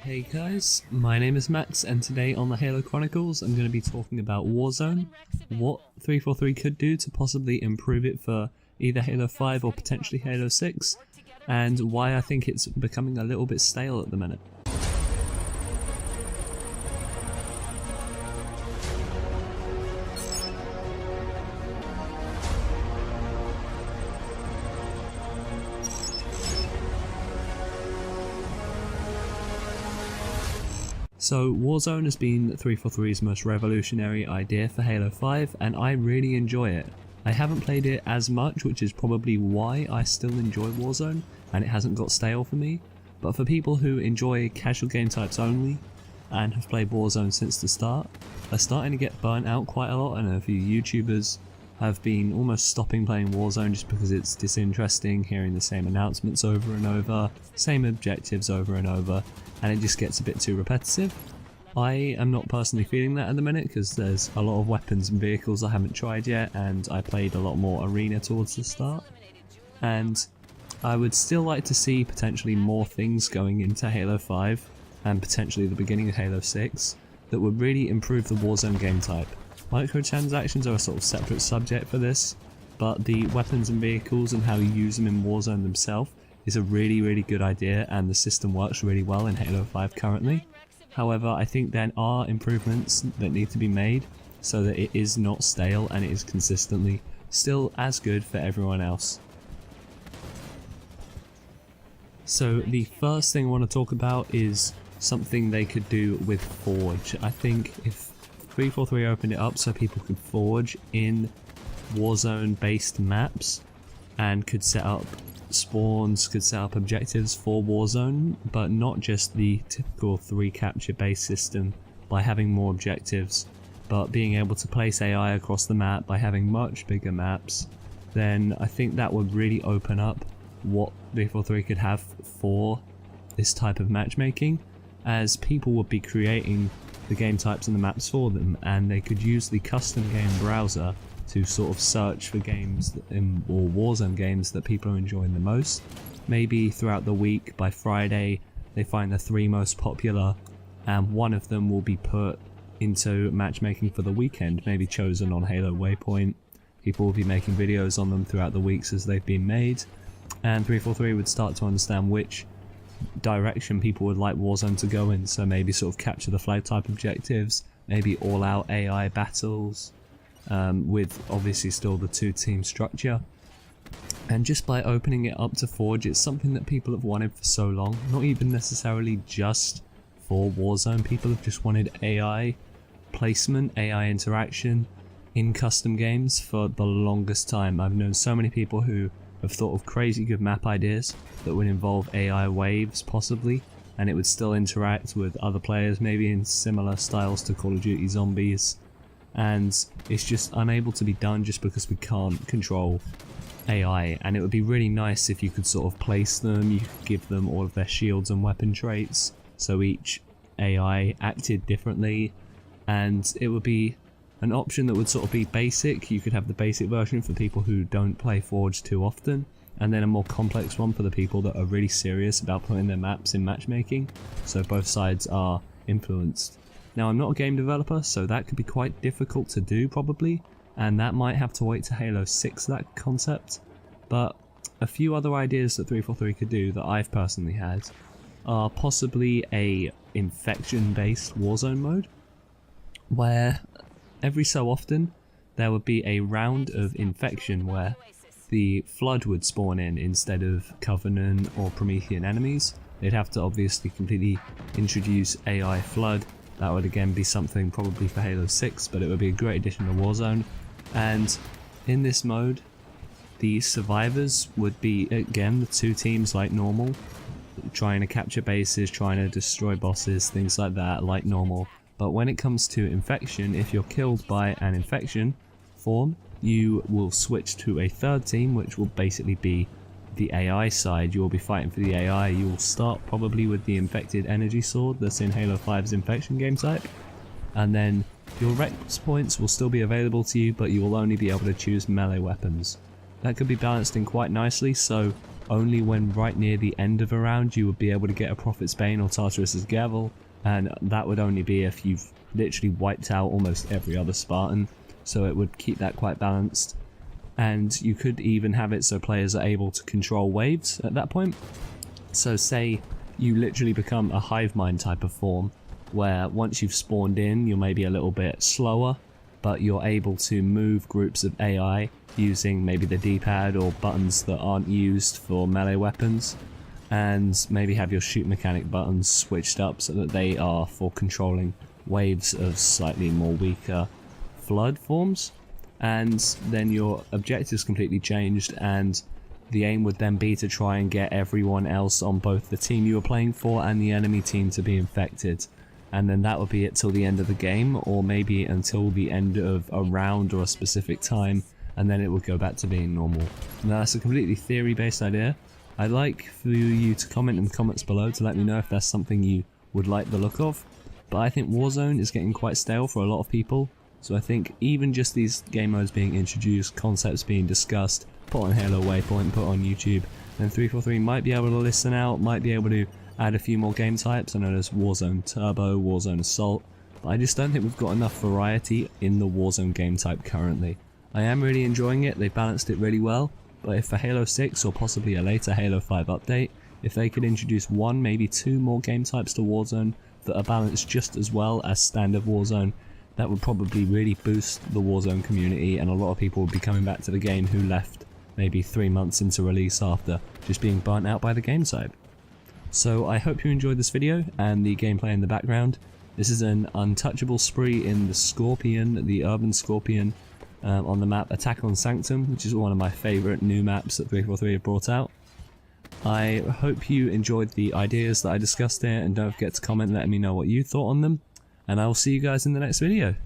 Hey guys, my name is Max and today on the Halo Chronicles I'm going to be talking about Warzone, what 343 could do to possibly improve it for either Halo 5 or potentially Halo 6, and why I think it's becoming a little bit stale at the minute. So Warzone has been 343's most revolutionary idea for Halo 5 and I really enjoy it. I haven't played it as much, which is probably why I still enjoy Warzone and it hasn't got stale for me, but for people who enjoy casual game types only and have played Warzone since the start, are starting to get burnt out quite a lot. I know a few YouTubers have been almost stopping playing Warzone just because it's disinteresting, hearing the same announcements over and over, same objectives over and over, and it just gets a bit too repetitive. I am not personally feeling that at the minute because there's a lot of weapons and vehicles I haven't tried yet, and I played a lot more arena towards the start, and I would still like to see potentially more things going into Halo 5 and potentially the beginning of Halo 6 that would really improve the Warzone game type. Microtransactions are a sort of separate subject for this, but the weapons and vehicles and how you use them in Warzone themselves is a really good idea, and the system works really well in Halo 5 currently. However, I think there are improvements that need to be made so that it is not stale and it is consistently still as good for everyone else. So the first thing I want to talk about is something they could do with Forge. I think if 343 opened it up so people could forge in Warzone based maps and could set up spawns, could set up objectives for Warzone, but not just the typical 3 capture based system by having more objectives, but being able to place AI across the map by having much bigger maps, then I think that would really open up what 343 could have for this type of matchmaking, as people would be creating the game types and the maps for them, and they could use the custom game browser to sort of search for games or Warzone games that people are enjoying the most. Maybe throughout the week, by Friday, they find the 3 most popular and one of them will be put into matchmaking for the weekend, maybe chosen on Halo Waypoint. People will be making videos on them throughout the weeks as they've been made, and 343 would start to understand which direction people would like Warzone to go in, so maybe sort of capture the flag type objectives, maybe all out AI battles, with obviously still the 2-team structure. And just by opening it up to Forge, it's something that people have wanted for so long, not even necessarily just for Warzone. People have just wanted AI placement, AI interaction in custom games for the longest time. I've known so many people who have thought of crazy good map ideas that would involve AI waves possibly, and it would still interact with other players, maybe in similar styles to Call of Duty Zombies, and it's just unable to be done just because we can't control AI. And it would be really nice if you could sort of place them, you could give them all of their shields and weapon traits, so each AI acted differently, and it would be an option that would sort of be basic. You could have the basic version for people who don't play Forge too often, and then a more complex one for the people that are really serious about putting their maps in matchmaking, so both sides are influenced. Now, I'm not a game developer, so that could be quite difficult to do probably, and that might have to wait to Halo 6, that concept. But a few other ideas that 343 could do that I've personally had are possibly a infection based Warzone mode, where every so often there would be a round of infection where the Flood would spawn in instead of Covenant or Promethean enemies. They'd have to obviously completely introduce AI Flood. That would again be something probably for Halo 6, but it would be a great addition to Warzone. And in this mode, the survivors would be, again, the 2 teams like normal, trying to capture bases, trying to destroy bosses, things like that, like normal. But when it comes to infection, if you're killed by an infection form, you will switch to a 3rd team, which will basically be the AI side. You will be fighting for the AI. You will start probably with the infected energy sword that's in Halo 5's infection game type, and then your Rex points will still be available to you, but you will only be able to choose melee weapons. That could be balanced in quite nicely, so only when right near the end of a round you would be able to get a Prophet's Bane or Tartarus's Gavel, and that would only be if you've literally wiped out almost every other Spartan, so it would keep that quite balanced. And you could even have it so players are able to control waves at that point. So say you literally become a hive mind type of form, where once you've spawned in you're maybe a little bit slower, but you're able to move groups of AI using maybe the D-pad or buttons that aren't used for melee weapons, and maybe have your shoot mechanic buttons switched up so that they are for controlling waves of slightly more weaker flood forms. And then your objectives completely changed, and the aim would then be to try and get everyone else on both the team you were playing for and the enemy team to be infected. And then that would be it till the end of the game, or maybe until the end of a round or a specific time, and then it would go back to being normal. Now that's a completely theory based idea. I'd like for you to comment in the comments below to let me know if that's something you would like the look of, but I think Warzone is getting quite stale for a lot of people, so I think even just these game modes being introduced, concepts being discussed, put on Halo Waypoint, put on YouTube, then 343 might be able to listen out, might be able to add a few more game types. I know there's Warzone Turbo, Warzone Assault, but I just don't think we've got enough variety in the Warzone game type currently. I am really enjoying it, they balanced it really well, but if for Halo 6 or possibly a later Halo 5 update, if they could introduce one, maybe two more game types to Warzone that are balanced just as well as standard Warzone, that would probably really boost the Warzone community, and a lot of people would be coming back to the game who left maybe 3 months into release after just being burnt out by the game type. So I hope you enjoyed this video and the gameplay in the background. This is an untouchable spree in the Scorpion, the Urban Scorpion, on the map Attack on Sanctum, which is one of my favourite new maps that 343 have brought out. I hope you enjoyed the ideas that I discussed here, and don't forget to comment letting me know what you thought on them, and I will see you guys in the next video.